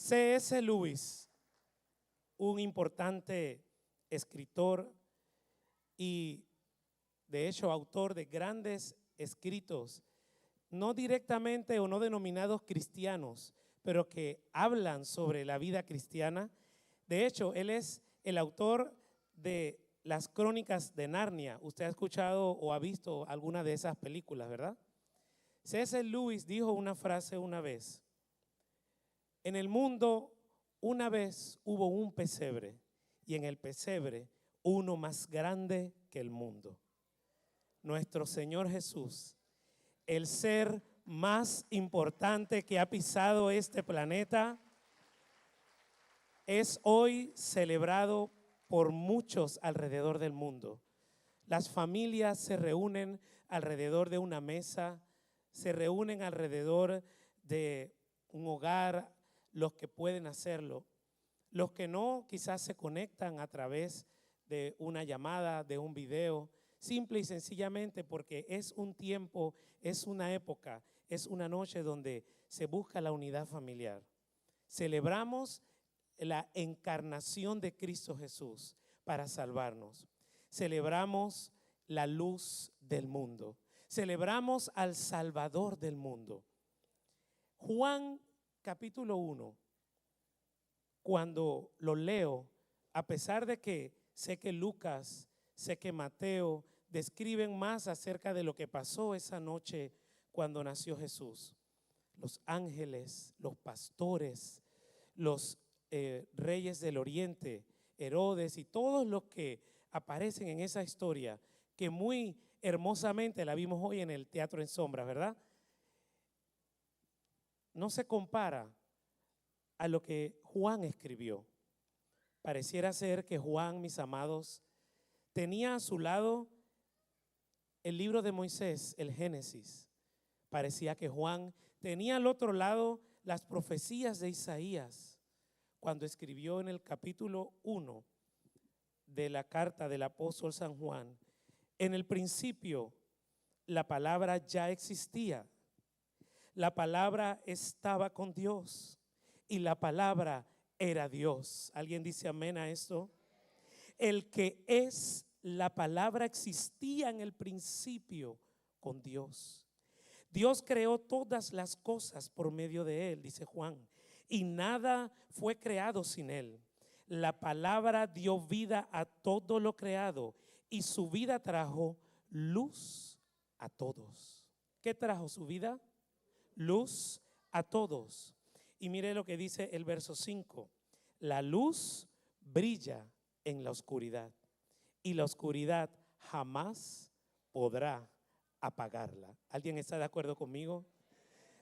C.S. Lewis, un importante escritor y de hecho autor de grandes escritos, no directamente o no denominados cristianos, pero que hablan sobre la vida cristiana. De hecho, él es el autor de las Crónicas de Narnia. Usted ha escuchado o ha visto alguna de esas películas, ¿verdad? C.S. Lewis dijo una frase una vez: en el mundo una vez hubo un pesebre y en el pesebre uno más grande que el mundo. Nuestro Señor Jesús, el ser más importante que ha pisado este planeta, es hoy celebrado por muchos alrededor del mundo. Las familias se reúnen alrededor de una mesa, se reúnen alrededor de un hogar, los que pueden hacerlo. Los que no, quizás se conectan a través de una llamada, de un video, simple y sencillamente porque es un tiempo, es una época, es una noche donde se busca la unidad familiar. Celebramos la encarnación de Cristo Jesús para salvarnos. Celebramos la luz del mundo. Celebramos al Salvador del mundo. Juan capítulo 1, cuando lo leo, a pesar de que sé que Lucas, sé que Mateo describen más acerca de lo que pasó esa noche cuando nació Jesús, los ángeles, los pastores, los reyes del oriente, Herodes y todos los que aparecen en esa historia, que muy hermosamente la vimos hoy en el Teatro en Sombras, ¿verdad? No se compara a lo que Juan escribió. Pareciera ser que Juan, mis amados, tenía a su lado el libro de Moisés, el Génesis. Parecía que Juan tenía al otro lado las profecías de Isaías, cuando escribió en el capítulo 1 de la carta del apóstol San Juan: en el principio la palabra ya existía, la palabra estaba con Dios y la palabra era Dios. ¿Alguien dice amén a esto? El que es la palabra existía en el principio con Dios. Dios creó todas las cosas por medio de él, dice Juan, y nada fue creado sin él. La palabra dio vida a todo lo creado y su vida trajo luz a todos. ¿Qué trajo su vida? Luz a todos. Y mire lo que dice el verso 5: la luz brilla en la oscuridad y la oscuridad jamás podrá apagarla. ¿Alguien está de acuerdo conmigo?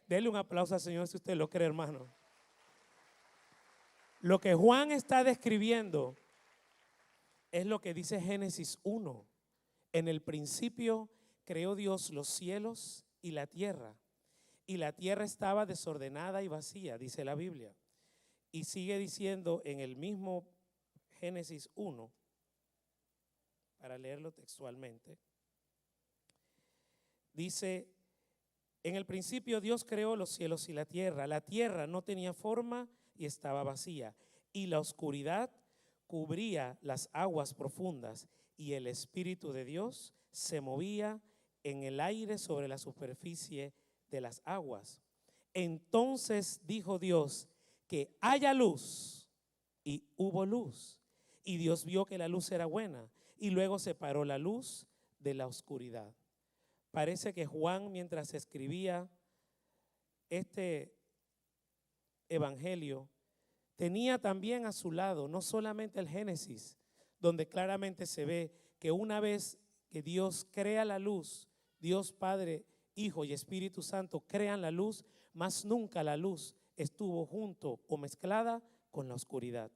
Dele un aplauso al Señor si usted lo cree, hermano. Lo que Juan está describiendo es lo que dice Génesis 1. En el principio creó Dios los cielos y la tierra estaba desordenada y vacía, dice la Biblia. Y sigue diciendo en el mismo Génesis 1, para leerlo textualmente, dice: en el principio Dios creó los cielos y la tierra no tenía forma y estaba vacía, y la oscuridad cubría las aguas profundas, y el Espíritu de Dios se movía en el aire sobre la superficie de las aguas. Entonces dijo Dios: que haya luz, y hubo luz. Y Dios vio que la luz era buena, y luego separó la luz de la oscuridad. Parece que Juan, mientras escribía este evangelio, tenía también a su lado no solamente el Génesis, donde claramente se ve que una vez que Dios crea la luz, Dios Padre, Hijo y Espíritu Santo crean la luz, mas nunca la luz estuvo junto o mezclada con la oscuridad.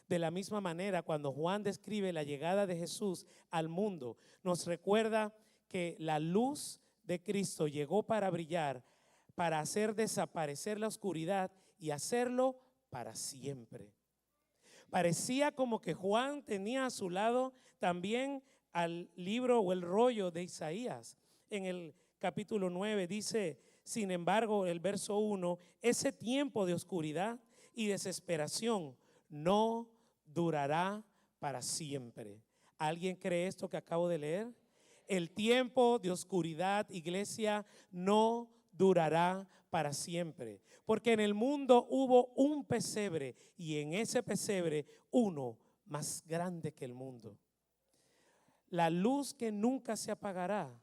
De la misma manera, cuando Juan describe la llegada de Jesús al mundo, nos recuerda que la luz de Cristo llegó para brillar, para hacer desaparecer la oscuridad y hacerlo para siempre. Parecía como que Juan tenía a su lado también al libro o el rollo de Isaías. En el capítulo 9 dice, sin embargo, el verso 1, ese tiempo de oscuridad y desesperación no durará para siempre. ¿Alguien cree esto que acabo de leer? El tiempo de oscuridad, iglesia, no durará para siempre. Porque en el mundo hubo un pesebre y en ese pesebre uno más grande que el mundo. La luz que nunca se apagará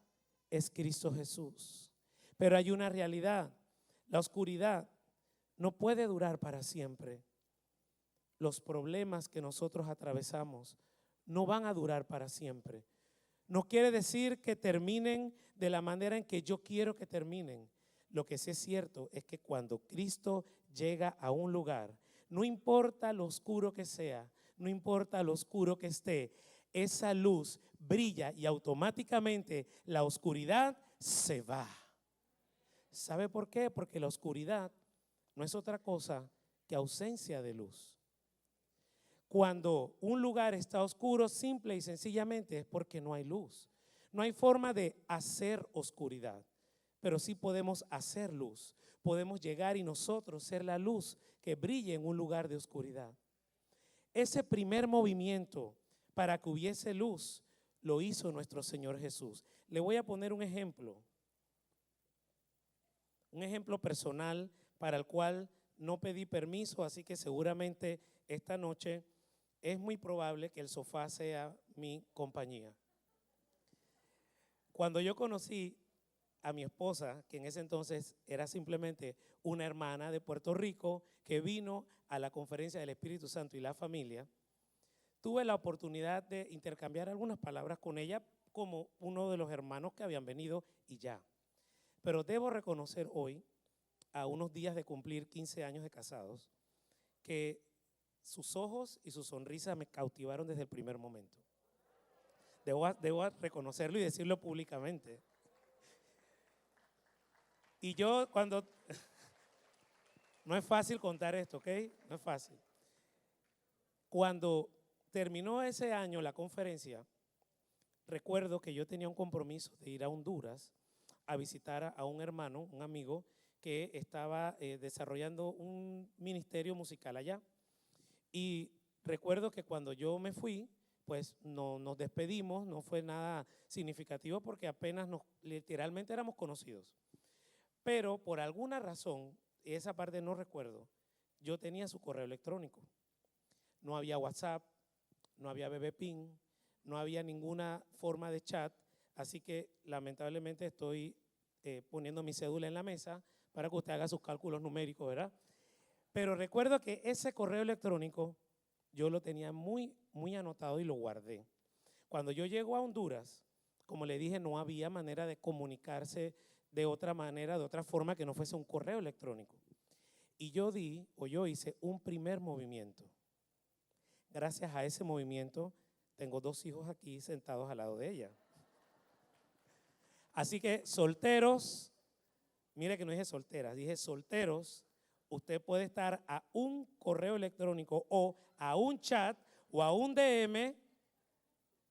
es Cristo Jesús. Pero hay una realidad. La oscuridad no puede durar para siempre. Los problemas que nosotros atravesamos no van a durar para siempre. No quiere decir que terminen de la manera en que yo quiero que terminen. Lo que sí es cierto es que cuando Cristo llega a un lugar, no importa lo oscuro que sea, no importa lo oscuro que esté, esa luz brilla y automáticamente la oscuridad se va. ¿Sabe por qué? Porque la oscuridad no es otra cosa que ausencia de luz. Cuando un lugar está oscuro, simple y sencillamente es porque no hay luz. No hay forma de hacer oscuridad, pero sí podemos hacer luz. Podemos llegar y nosotros ser la luz que brille en un lugar de oscuridad. Ese primer movimiento para que hubiese luz lo hizo nuestro Señor Jesús. Le voy a poner un ejemplo personal para el cual no pedí permiso, así que seguramente esta noche es muy probable que el sofá sea mi compañía. Cuando yo conocí a mi esposa, que en ese entonces era simplemente una hermana de Puerto Rico que vino a la conferencia del Espíritu Santo y la familia, tuve la oportunidad de intercambiar algunas palabras con ella como uno de los hermanos que habían venido y ya. Pero debo reconocer hoy, a unos días de cumplir 15 años de casados, que sus ojos y su sonrisa me cautivaron desde el primer momento. Debo reconocerlo y decirlo públicamente. Y yo cuando... No es fácil contar esto, ¿ok? No es fácil. Cuando terminó ese año la conferencia, recuerdo que yo tenía un compromiso de ir a Honduras a visitar a un hermano, un amigo, que estaba desarrollando un ministerio musical allá. Y recuerdo que cuando yo me fui, pues no nos despedimos, no fue nada significativo porque apenas literalmente éramos conocidos. Pero por alguna razón, esa parte no recuerdo, yo tenía su correo electrónico. No había WhatsApp, no había BBPing, no había ninguna forma de chat, así que lamentablemente estoy poniendo mi cédula en la mesa para que usted haga sus cálculos numéricos, ¿verdad? Pero recuerdo que ese correo electrónico yo lo tenía muy, muy anotado y lo guardé. Cuando yo llego a Honduras, como le dije, no había manera de comunicarse de otra manera, de otra forma que no fuese un correo electrónico. Y yo hice un primer movimiento. Gracias a ese movimiento, tengo 2 hijos aquí sentados al lado de ella. Así que solteros, mire que no dije solteras, dije solteros, usted puede estar a un correo electrónico o a un chat o a un DM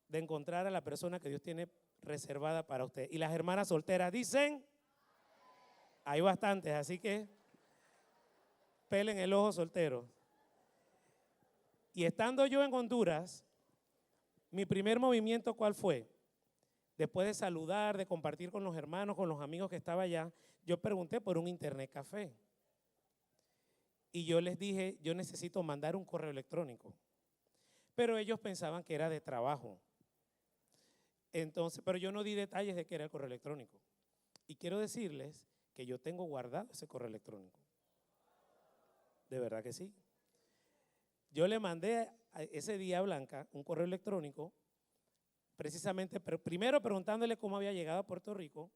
de encontrar a la persona que Dios tiene reservada para usted. Y las hermanas solteras dicen, hay bastantes, así que pelen el ojo soltero. Y estando yo en Honduras, mi primer movimiento, ¿cuál fue? Después de saludar, de compartir con los hermanos, con los amigos que estaban allá, yo pregunté por un internet café. Y yo les dije, yo necesito mandar un correo electrónico. Pero ellos pensaban que era de trabajo. Entonces, pero yo no di detalles de qué era el correo electrónico. Y quiero decirles que yo tengo guardado ese correo electrónico. De verdad que sí. Yo le mandé ese día a Blanca un correo electrónico, precisamente, primero preguntándole cómo había llegado a Puerto Rico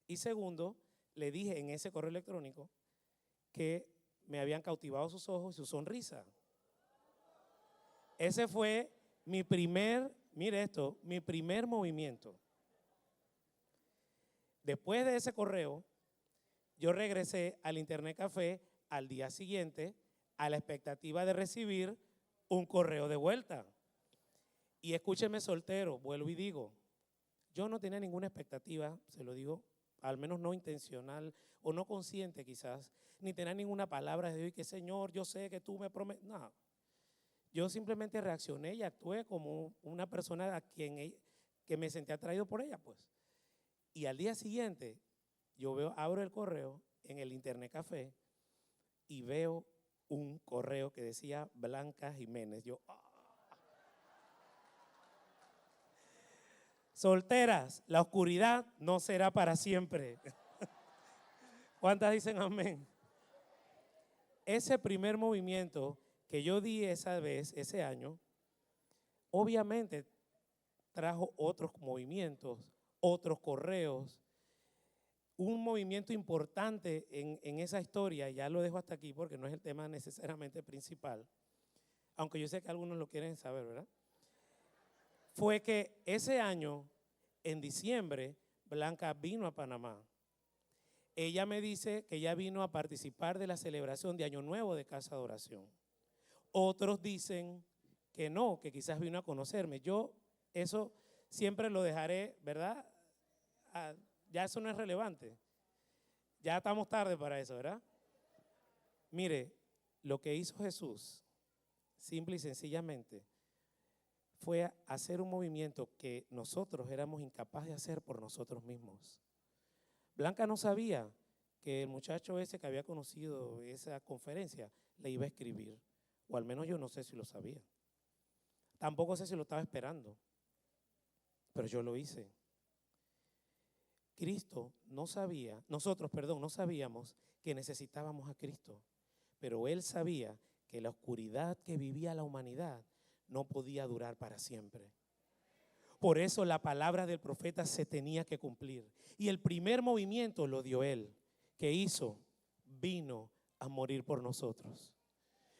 y segundo, le dije en ese correo electrónico que me habían cautivado sus ojos y su sonrisa. Ese fue mi primer, mire esto, mi primer movimiento. Después de ese correo, yo regresé al Internet Café al día siguiente a la expectativa de recibir un correo de vuelta. Y escúcheme soltero, vuelvo y digo, yo no tenía ninguna expectativa, se lo digo al menos no intencional o no consciente quizás, ni tener ninguna palabra de Dios y que Señor, yo sé que tú me prometes. No, yo simplemente reaccioné y actué como una persona a quien que me sentí atraído por ella, pues. Y al día siguiente, abro el correo en el Internet Café y veo un correo que decía Blanca Jiménez. Yo, solteras, la oscuridad no será para siempre. ¿Cuántas dicen amén? Ese primer movimiento que yo di esa vez, ese año, obviamente trajo otros movimientos, otros correos, un movimiento importante en esa historia, ya lo dejo hasta aquí porque no es el tema necesariamente principal, aunque yo sé que algunos lo quieren saber, ¿verdad? Fue que ese año, en diciembre, Blanca vino a Panamá. Ella me dice que ella vino a participar de la celebración de Año Nuevo de Casa de Oración. Otros dicen que no, que quizás vino a conocerme. Yo eso siempre lo dejaré, ¿verdad? Ya eso no es relevante. Ya estamos tarde para eso, ¿verdad? Mire, lo que hizo Jesús, simple y sencillamente, fue hacer un movimiento que nosotros éramos incapaces de hacer por nosotros mismos. Blanca no sabía que el muchacho ese que había conocido esa conferencia le iba a escribir, o al menos yo no sé si lo sabía. Tampoco sé si lo estaba esperando, pero yo lo hice. Nosotros no sabíamos que necesitábamos a Cristo, pero Él sabía que la oscuridad que vivía la humanidad no podía durar para siempre. Por eso la palabra del profeta se tenía que cumplir. Y el primer movimiento lo dio Él. ¿Qué hizo? Vino a morir por nosotros.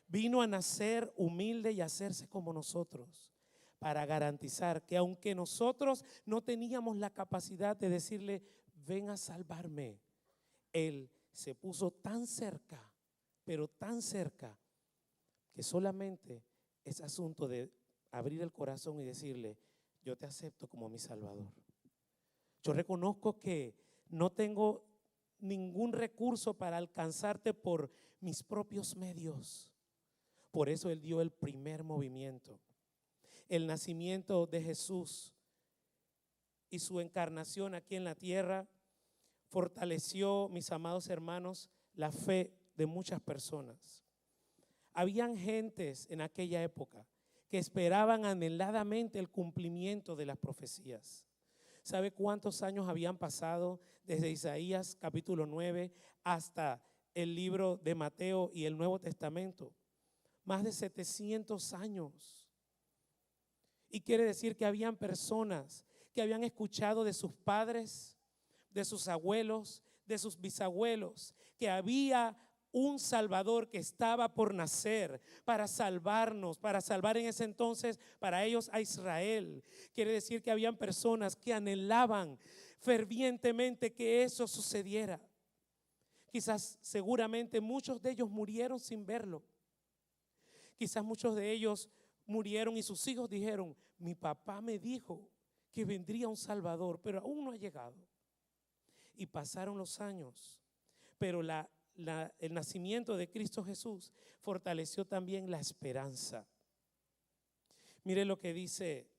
Vino a nacer humilde y a hacerse como nosotros, para garantizar que aunque nosotros no teníamos la capacidad de decirle, ven a salvarme, Él se puso tan cerca, pero tan cerca, que solamente es asunto de abrir el corazón y decirle, yo te acepto como mi Salvador. Yo reconozco que no tengo ningún recurso para alcanzarte por mis propios medios. Por eso Él dio el primer movimiento. El nacimiento de Jesús y su encarnación aquí en la tierra fortaleció, mis amados hermanos, la fe de muchas personas. Habían gentes en aquella época que esperaban anheladamente el cumplimiento de las profecías. ¿Sabe cuántos años habían pasado desde Isaías capítulo 9 hasta el libro de Mateo y el Nuevo Testamento? Más de 700 años. Y quiere decir que habían personas que habían escuchado de sus padres, de sus abuelos, de sus bisabuelos, que había un Salvador que estaba por nacer para salvarnos, para salvar en ese entonces para ellos a Israel. Quiere decir que habían personas que anhelaban fervientemente que eso sucediera. Quizás seguramente muchos de ellos murieron sin verlo. Quizás muchos de ellos murieron y sus hijos dijeron, mi papá me dijo que vendría un Salvador, pero aún no ha llegado. Y pasaron los años, pero el nacimiento de Cristo Jesús fortaleció también la esperanza. Mire lo que dice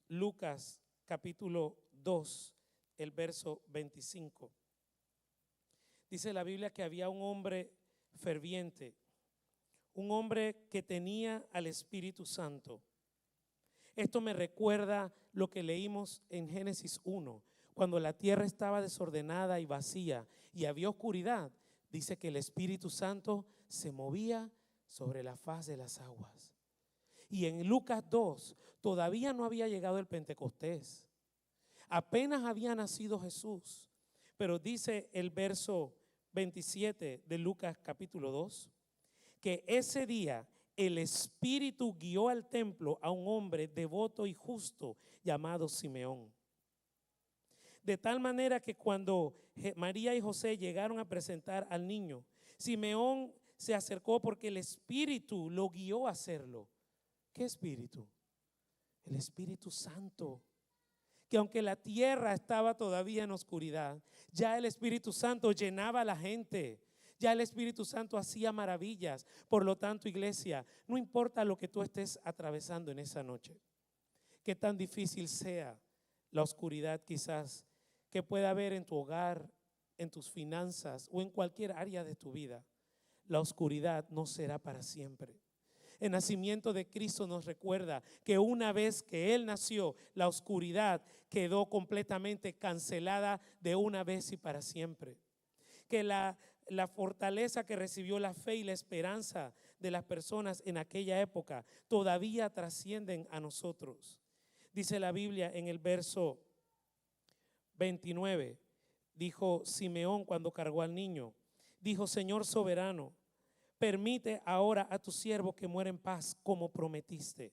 Lucas capítulo 2, el verso 25. Dice la Biblia que había un hombre ferviente, un hombre que tenía al Espíritu Santo. Esto me recuerda lo que leímos en Génesis 1, cuando la tierra estaba desordenada y vacía y había oscuridad. Dice que el Espíritu Santo se movía sobre la faz de las aguas. Y en Lucas 2 todavía no había llegado el Pentecostés. Apenas había nacido Jesús. Pero dice el verso 27 de Lucas capítulo 2, que ese día el Espíritu guió al templo a un hombre devoto y justo llamado Simeón. De tal manera que cuando María y José llegaron a presentar al niño, Simeón se acercó porque el Espíritu lo guió a hacerlo. ¿Qué Espíritu? El Espíritu Santo, que aunque la tierra estaba todavía en oscuridad, ya el Espíritu Santo llenaba a la gente. Ya el Espíritu Santo hacía maravillas. Por lo tanto, iglesia, no importa lo que tú estés atravesando en esa noche, qué tan difícil sea la oscuridad quizás que pueda haber en tu hogar, en tus finanzas o en cualquier área de tu vida, la oscuridad no será para siempre. El nacimiento de Cristo nos recuerda que una vez que Él nació, la oscuridad quedó completamente cancelada de una vez y para siempre. Que la fortaleza que recibió la fe y la esperanza de las personas en aquella época todavía trascienden a nosotros. Dice la Biblia en el verso 29, dijo Simeón cuando cargó al niño, dijo: Señor soberano, permite ahora a tu siervo que muera en paz como prometiste.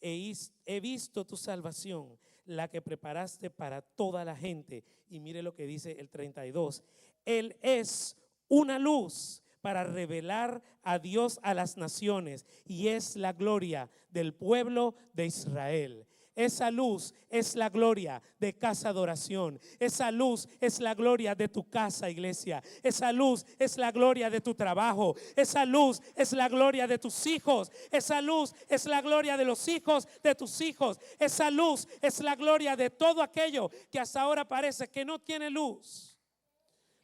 He visto tu salvación, la que preparaste para toda la gente. Y mire lo que dice el 32. Él es una luz para revelar a Dios a las naciones y es la gloria del pueblo de Israel. Esa luz es la gloria de Casa de Oración. Esa luz es la gloria de tu casa, iglesia. Esa luz es la gloria de tu trabajo. Esa luz es la gloria de tus hijos. Esa luz es la gloria de los hijos de tus hijos. Esa luz es la gloria de todo aquello que hasta ahora parece que no tiene luz.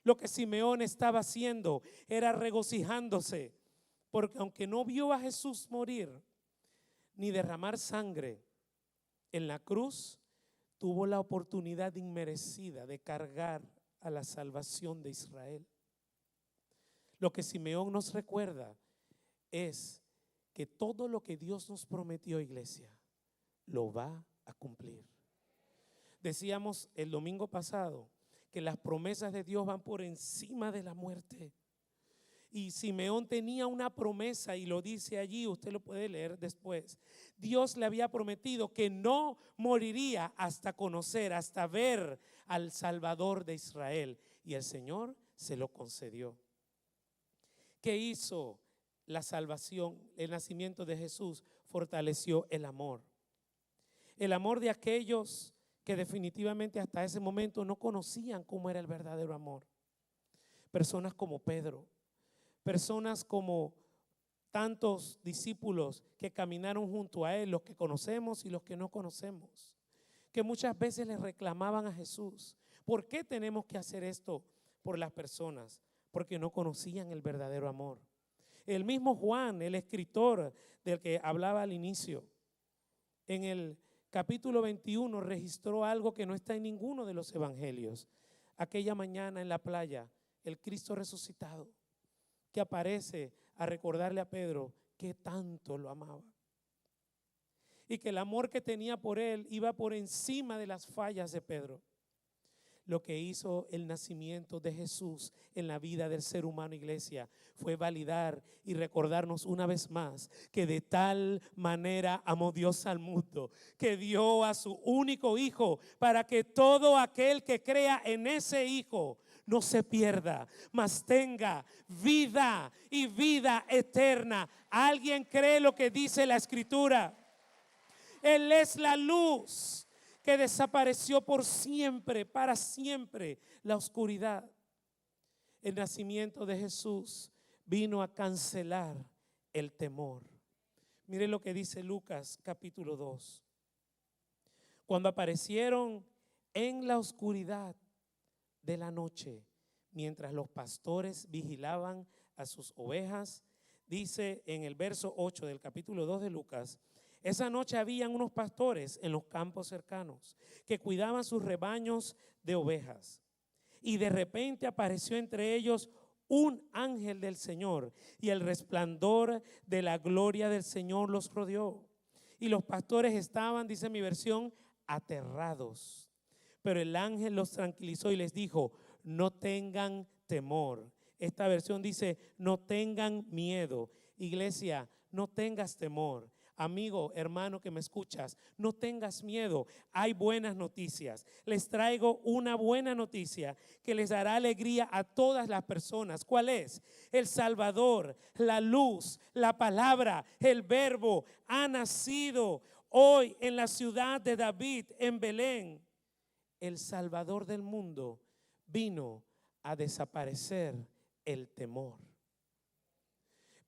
Lo que Simeón estaba haciendo era regocijándose, porque aunque no vio a Jesús morir ni derramar sangre en la cruz, tuvo la oportunidad inmerecida de cargar a la salvación de Israel. Lo que Simeón nos recuerda es que todo lo que Dios nos prometió, iglesia, lo va a cumplir. Decíamos el domingo pasado que las promesas de Dios van por encima de la muerte. Y Simeón tenía una promesa y lo dice allí, usted lo puede leer después. Dios le había prometido que no moriría hasta conocer, hasta ver al Salvador de Israel. Y el Señor se lo concedió. ¿Qué hizo la salvación? El nacimiento de Jesús fortaleció el amor. El amor de aquellos que definitivamente hasta ese momento no conocían cómo era el verdadero amor. Personas como Pedro. Personas como tantos discípulos que caminaron junto a él, los que conocemos y los que no conocemos, que muchas veces le reclamaban a Jesús: ¿por qué tenemos que hacer esto por las personas? Porque no conocían el verdadero amor. El mismo Juan, el escritor del que hablaba al inicio, en el capítulo 21 registró algo que no está en ninguno de los evangelios. Aquella mañana en la playa, el Cristo resucitado, que aparece a recordarle a Pedro que tanto lo amaba y que el amor que tenía por él iba por encima de las fallas de Pedro. Lo que hizo el nacimiento de Jesús en la vida del ser humano, iglesia, fue validar y recordarnos una vez más que de tal manera amó Dios al mundo, que dio a su único hijo para que todo aquel que crea en ese hijo no se pierda, mas tenga vida y vida eterna. ¿Alguien cree lo que dice la Escritura? Él es la luz que desapareció por siempre, para siempre, la oscuridad. El nacimiento de Jesús vino a cancelar el temor. Mire lo que dice Lucas capítulo 2. Cuando aparecieron en la oscuridad de la noche, mientras los pastores vigilaban a sus ovejas, dice en el verso 8 del capítulo 2 de Lucas: esa noche habían unos pastores en los campos cercanos que cuidaban sus rebaños de ovejas. Y de repente apareció entre ellos un ángel del Señor, y el resplandor de la gloria del Señor los rodeó. Y los pastores estaban, dice mi versión, aterrados. Pero el ángel los tranquilizó y les dijo: no tengan temor. Esta versión dice: no tengan miedo. Iglesia, no tengas temor. Amigo, hermano que me escuchas, no tengas miedo. Hay buenas noticias. Les traigo una buena noticia que les dará alegría a todas las personas. ¿Cuál es? El Salvador, la luz, la palabra, el verbo ha nacido hoy en la ciudad de David, en Belén. el Salvador del mundo, vino a desaparecer el temor.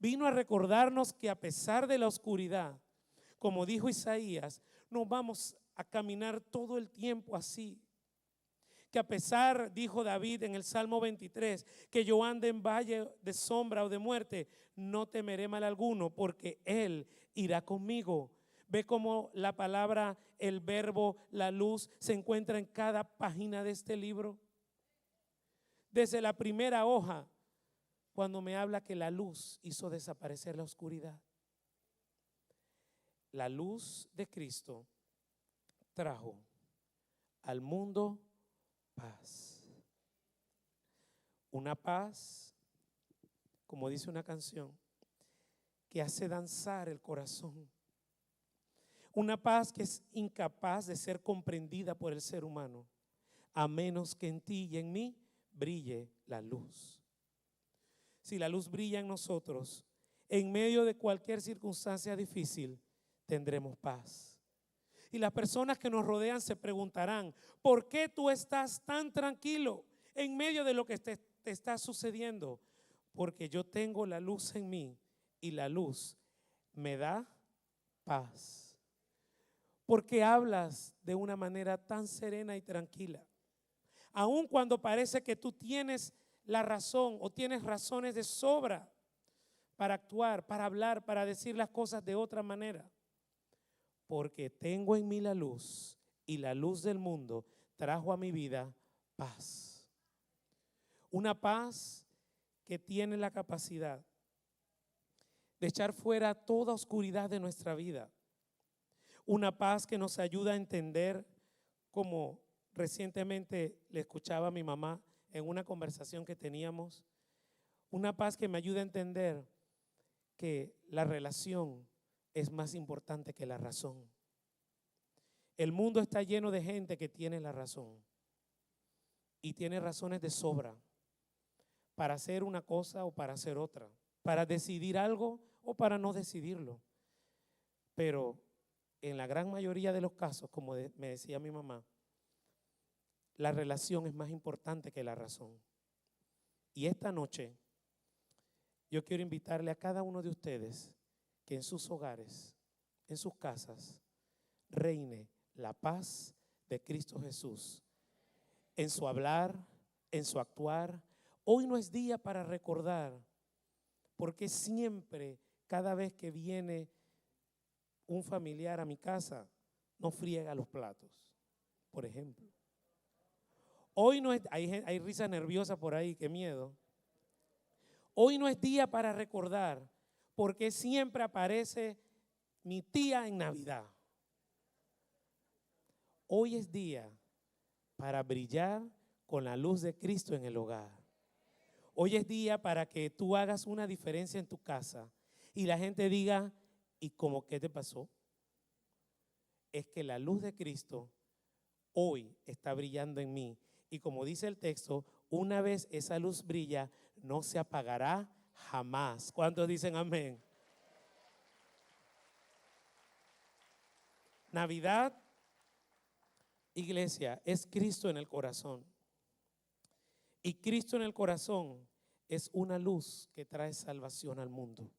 Vino a recordarnos que a pesar de la oscuridad, como dijo Isaías, no vamos a caminar todo el tiempo así. Que a pesar, dijo David en el Salmo 23, que yo ande en valle de sombra o de muerte, no temeré mal alguno, porque Él irá conmigo. Ve cómo la palabra, el verbo, la luz se encuentra en cada página de este libro. Desde la primera hoja, cuando me habla que la luz hizo desaparecer la oscuridad. La luz de Cristo trajo al mundo paz. Una paz, como dice una canción, que hace danzar el corazón. Una paz que es incapaz de ser comprendida por el ser humano, a menos que en ti y en mí brille la luz. Si la luz brilla en nosotros, en medio de cualquier circunstancia difícil, tendremos paz. Y las personas que nos rodean se preguntarán, ¿por qué tú estás tan tranquilo en medio de lo que te está sucediendo? Porque yo tengo la luz en mí y la luz me da paz. ¿Por qué hablas de una manera tan serena y tranquila? Aun cuando parece que tú tienes la razón o tienes razones de sobra para actuar, para hablar, para decir las cosas de otra manera. Porque tengo en mí la luz y la luz del mundo trajo a mi vida paz. Una paz que tiene la capacidad de echar fuera toda oscuridad de nuestra vida. Una paz que nos ayuda a entender, como recientemente le escuchaba a mi mamá en una conversación que teníamos, una paz que me ayuda a entender que la relación es más importante que la razón. El mundo está lleno de gente que tiene la razón y tiene razones de sobra para hacer una cosa o para hacer otra, para decidir algo o para no decidirlo. Pero en la gran mayoría de los casos, como me decía mi mamá, la relación es más importante que la razón. Y esta noche yo quiero invitarle a cada uno de ustedes que en sus hogares, en sus casas, reine la paz de Cristo Jesús en su hablar, en su actuar. Hoy no es día para recordar, porque siempre, cada vez que viene un familiar a mi casa, no friega los platos, por ejemplo. Hoy no es, hay risa nerviosa por ahí, qué miedo. Hoy no es día para recordar, porque siempre aparece mi tía en Navidad. Hoy es día para brillar con la luz de Cristo en el hogar. Hoy es día para que tú hagas una diferencia en tu casa y la gente diga, ¿y cómo qué te pasó? Es que la luz de Cristo hoy está brillando en mí. Y como dice el texto, una vez esa luz brilla, no se apagará jamás. ¿Cuántos dicen amén? Navidad, iglesia, es Cristo en el corazón. Y Cristo en el corazón es una luz que trae salvación al mundo.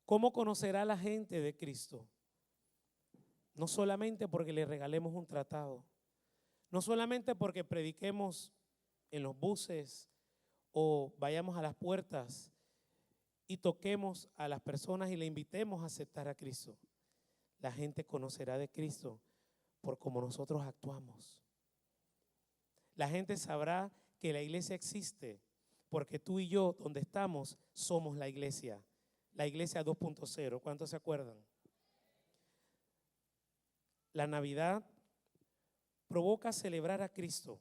¿Cómo conocerá la gente de Cristo? No solamente porque le regalemos un tratado, no solamente porque prediquemos en los buses o vayamos a las puertas y toquemos a las personas y le invitemos a aceptar a Cristo. La gente conocerá de Cristo por cómo nosotros actuamos. La gente sabrá que la iglesia existe porque tú y yo, donde estamos, somos la iglesia 2.0. ¿Cuántos se acuerdan? La Navidad provoca celebrar a Cristo,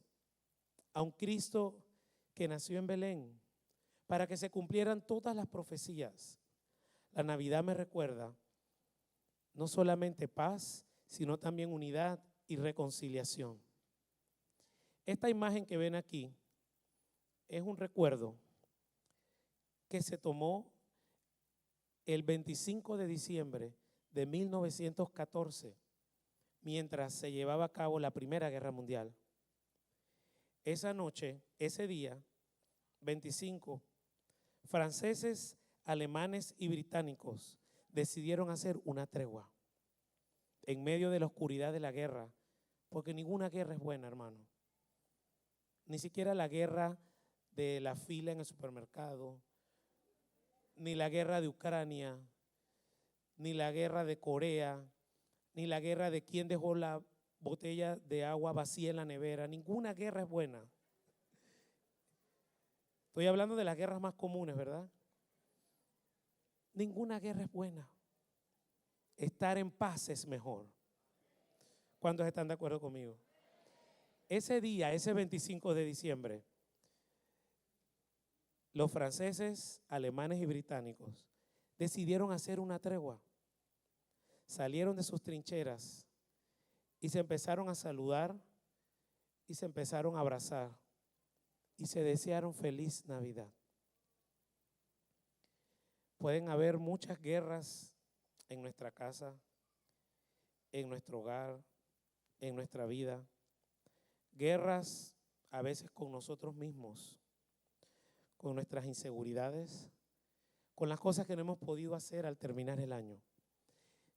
a un Cristo que nació en Belén, para que se cumplieran todas las profecías. La Navidad me recuerda no solamente paz, sino también unidad y reconciliación. Esta imagen que ven aquí es un recuerdo que se tomó el 25 de diciembre de 1914 mientras se llevaba a cabo la Primera Guerra Mundial. Esa noche, ese día, 25, franceses, alemanes y británicos decidieron hacer una tregua en medio de la oscuridad de la guerra, porque ninguna guerra es buena, hermano. Ni siquiera la guerra de la fila en el supermercado, ni la guerra de Ucrania, ni la guerra de Corea, ni la guerra de quién dejó la botella de agua vacía en la nevera. Ninguna guerra es buena. Estoy hablando de las guerras más comunes, ¿verdad? Ninguna guerra es buena. Estar en paz es mejor. ¿Cuántos están de acuerdo conmigo? Ese día, ese 25 de diciembre, los franceses, alemanes y británicos decidieron hacer una tregua. Salieron de sus trincheras y se empezaron a saludar y se empezaron a abrazar y se desearon feliz Navidad. Pueden haber muchas guerras en nuestra casa, en nuestro hogar, en nuestra vida. Guerras a veces con nosotros mismos, con nuestras inseguridades, con las cosas que no hemos podido hacer al terminar el año.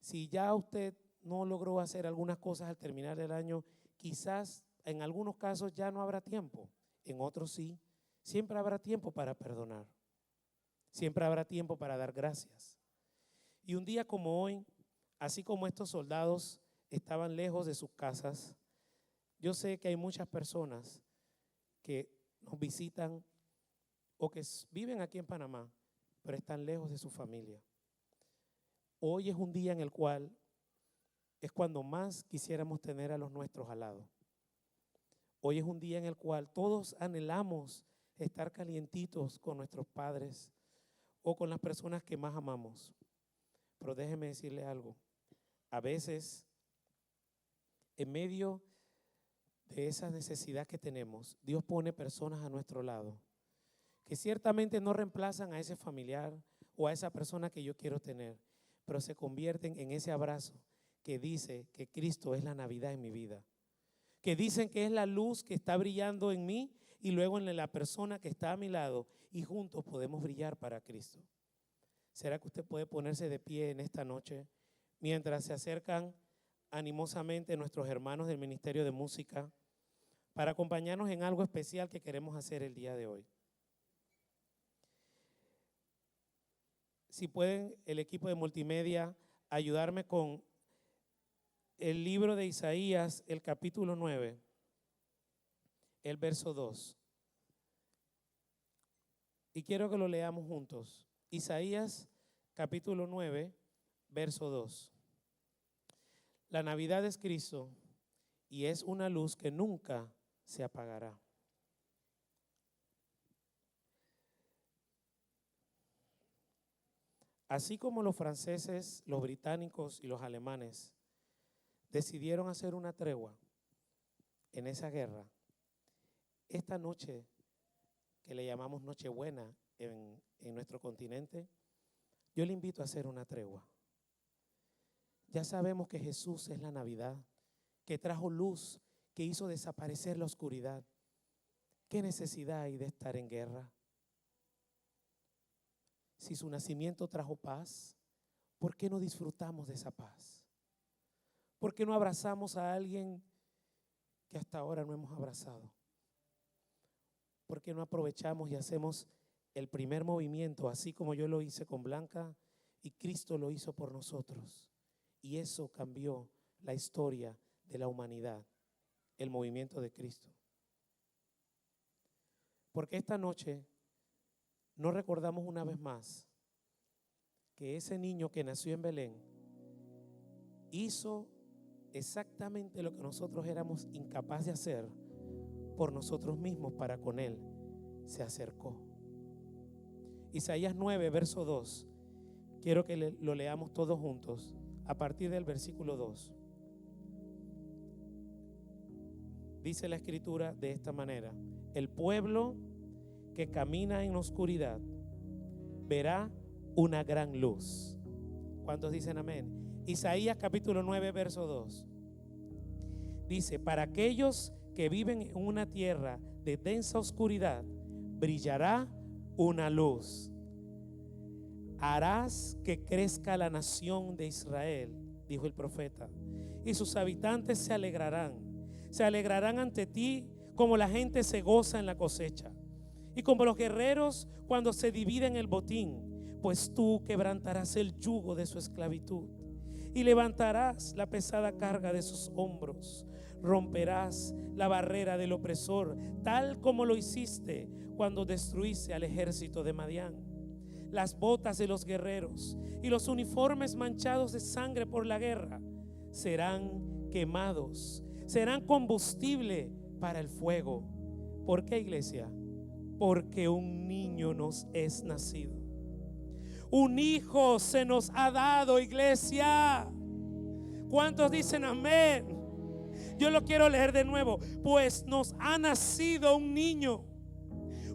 Si ya usted no logró hacer algunas cosas al terminar el año, quizás en algunos casos ya no habrá tiempo, en otros sí. Siempre habrá tiempo para perdonar, siempre habrá tiempo para dar gracias. Y un día como hoy, así como estos soldados estaban lejos de sus casas, yo sé que hay muchas personas que nos visitan o que viven aquí en Panamá, pero están lejos de su familia. Hoy es un día en el cual es cuando más quisiéramos tener a los nuestros al lado. Hoy es un día en el cual todos anhelamos estar calientitos con nuestros padres o con las personas que más amamos. Pero déjeme decirle algo. A veces, en medio de esa necesidad que tenemos, Dios pone personas a nuestro lado que ciertamente no reemplazan a ese familiar o a esa persona que yo quiero tener, pero se convierten en ese abrazo que dice que Cristo es la Navidad en mi vida, que dicen que es la luz que está brillando en mí y luego en la persona que está a mi lado, y juntos podemos brillar para Cristo. ¿Será que usted puede ponerse de pie en esta noche mientras se acercan animosamente nuestros hermanos del Ministerio de Música para acompañarnos en algo especial que queremos hacer el día de hoy? Si pueden, el equipo de multimedia, ayudarme con el libro de Isaías, el capítulo 9, el verso 2. Y quiero que lo leamos juntos. Isaías, capítulo 9, verso 2. La Navidad es Cristo y es una luz que nunca se apagará. Así como los franceses, los británicos y los alemanes decidieron hacer una tregua en esa guerra, esta noche que le llamamos Nochebuena en nuestro continente, yo le invito a hacer una tregua. Ya sabemos que Jesús es la Navidad, que trajo luz, que hizo desaparecer la oscuridad. ¿Qué necesidad hay de estar en guerra? Si su nacimiento trajo paz, ¿por qué no disfrutamos de esa paz? ¿Por qué no abrazamos a alguien que hasta ahora no hemos abrazado? ¿Por qué no aprovechamos y hacemos el primer movimiento, así como yo lo hice con Blanca y Cristo lo hizo por nosotros? Y eso cambió la historia de la humanidad, el movimiento de Cristo. Porque esta noche no recordamos una vez más que ese niño que nació en Belén hizo exactamente lo que nosotros éramos incapaces de hacer por nosotros mismos. Para con él se acercó. Isaías 9, verso 2. Quiero que lo leamos todos juntos a partir del versículo 2. Dice la escritura de esta manera: el pueblo que camina en la oscuridad verá una gran luz. ¿Cuántos dicen amén? Isaías capítulo 9, verso 2. Dice, para aquellos que viven en una tierra de densa oscuridad, brillará una luz. Harás que crezca la nación de Israel, dijo el profeta, y sus habitantes se alegrarán ante ti como la gente se goza en la cosecha y como los guerreros cuando se dividen el botín, pues tú quebrantarás el yugo de su esclavitud y levantarás la pesada carga de sus hombros. Romperás la barrera del opresor, tal como lo hiciste cuando destruiste al ejército de Madián. Las botas de los guerreros y los uniformes manchados de sangre por la guerra serán quemados, serán combustible para el fuego. ¿Por qué, iglesia? Porque un niño nos es nacido, un hijo se nos ha dado, iglesia. ¿Cuántos dicen amén? Yo lo quiero leer de nuevo. Pues nos ha nacido un niño,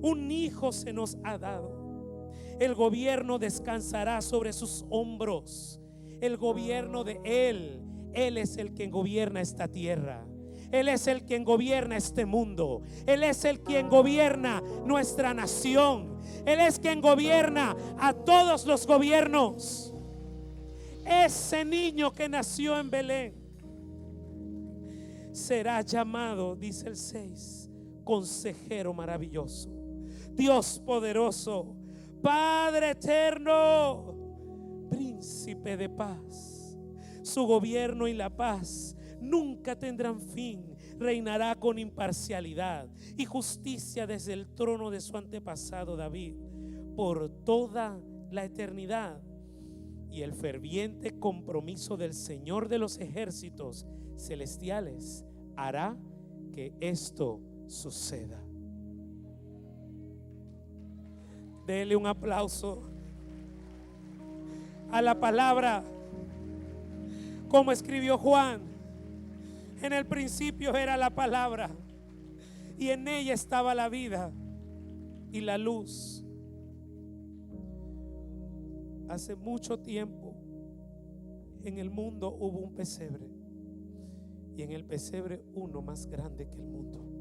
un hijo se nos ha dado. El gobierno descansará sobre sus hombros. El gobierno de Él. Él es el quien gobierna esta tierra. Él es el quien gobierna este mundo. Él es el quien gobierna nuestra nación. Él es quien gobierna a todos los gobiernos. Ese niño que nació en Belén será llamado, dice el 6, Consejero maravilloso, Dios poderoso, Padre eterno, Príncipe de paz. Su gobierno y la paz nunca tendrán fin. Reinará con imparcialidad y justicia desde el trono de su antepasado David por toda la eternidad. Y el ferviente compromiso del Señor de los ejércitos celestiales hará que esto suceda. Dele un aplauso a la palabra. Como escribió Juan, en el principio era la palabra y en ella estaba la vida y la luz. Hace mucho tiempo en el mundo hubo un pesebre, y en el pesebre uno más grande que el mundo.